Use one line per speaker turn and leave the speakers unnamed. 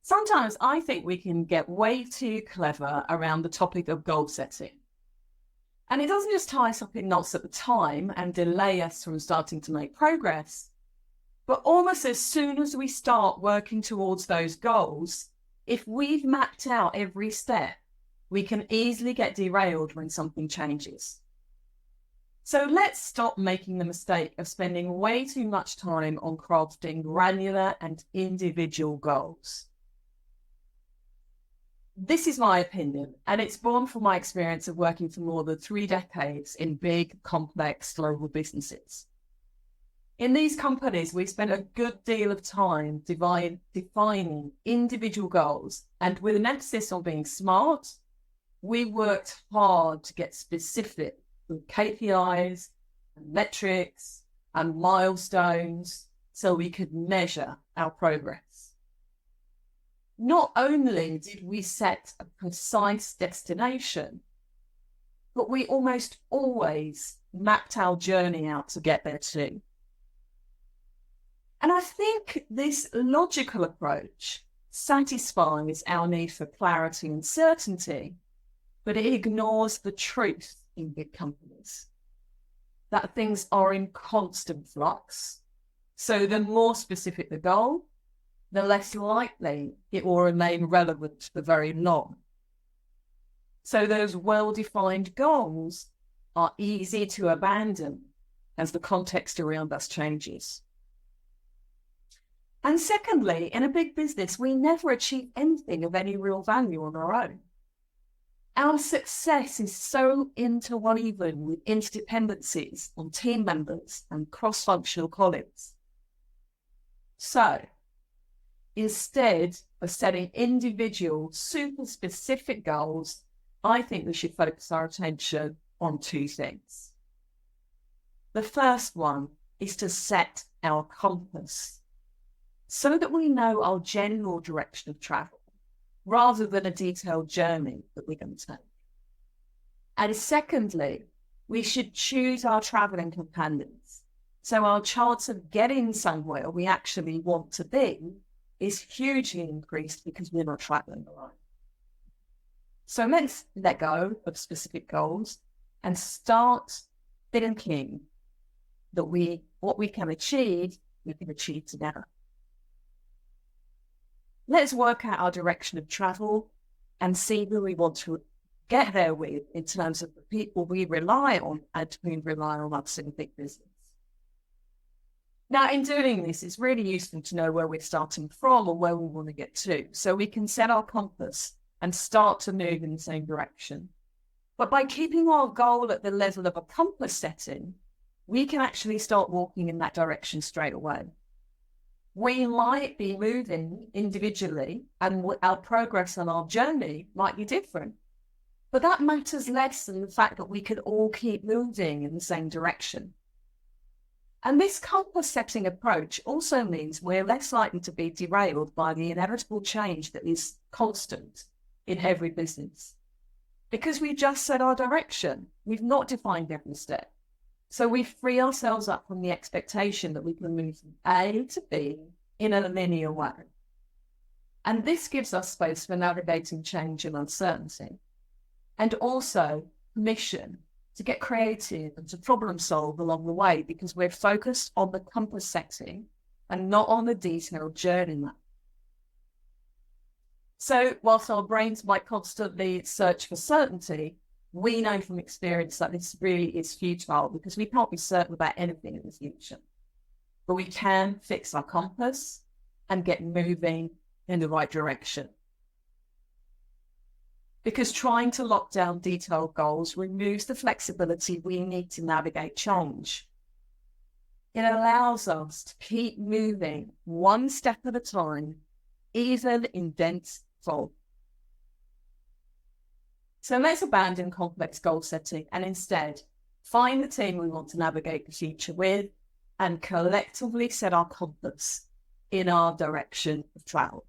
Sometimes I think we can get way too clever around the topic of goal setting. And it doesn't just tie us up in knots at the time and delay us from starting to make progress, but almost as soon as we start working towards those goals, if we've mapped out every step, we can easily get derailed when something changes. So let's stop making the mistake of spending way too much time on crafting granular and individual goals. This is my opinion, and it's born from my experience of working for more than 3 decades in big, complex global businesses. In these companies, we spent a good deal of time defining individual goals, and with an emphasis on being smart, we worked hard to get specific with KPIs and metrics and milestones so we could measure our progress. Not only did we set a precise destination, but we almost always mapped our journey out to get there too. And I think this logical approach satisfies our need for clarity and certainty, but it ignores the truth in big companies, that things are in constant flux. So the more specific the goal, the less likely it will remain relevant for very long. So those well-defined goals are easy to abandon as the context around us changes. And secondly, in a big business, we never achieve anything of any real value on our own. Our success is so interwoven with interdependencies on team members and cross-functional colleagues. So, instead of setting individual, super specific goals, I think we should focus our attention on 2 things. The first one is to set our compass so that we know our general direction of travel rather than a detailed journey that we're going to take. And secondly, we should choose our traveling companions so our chance of getting somewhere we actually want to be is hugely increased because we're not traveling alone. So let's let go of specific goals and start thinking that what we can achieve together. Let's work out our direction of travel and see who we want to get there with in terms of the people we rely on and who rely on us in big business. Now, in doing this, it's really useful to know where we're starting from and where we want to get to, so we can set our compass and start to move in the same direction. But by keeping our goal at the level of a compass setting, we can actually start walking in that direction straight away. We might be moving individually and our progress on our journey might be different, but that matters less than the fact that we can all keep moving in the same direction. And this compass setting approach also means we're less likely to be derailed by the inevitable change that is constant in every business. Because we just set our direction, we've not defined every step. So we free ourselves up from the expectation that we can move from A to B in a linear way. And this gives us space for navigating change and uncertainty, and also permission to get creative and to problem solve along the way because we're focused on the compass setting and not on the detailed journey map. So whilst our brains might constantly search for certainty, we know from experience that this really is futile because we can't be certain about anything in the future. But we can fix our compass and get moving in the right direction. Because trying to lock down detailed goals removes the flexibility we need to navigate change. It allows us to keep moving one step at a time, even in dense fog. So let's abandon complex goal setting and instead find the team we want to navigate the future with and collectively set our compass in our direction of travel.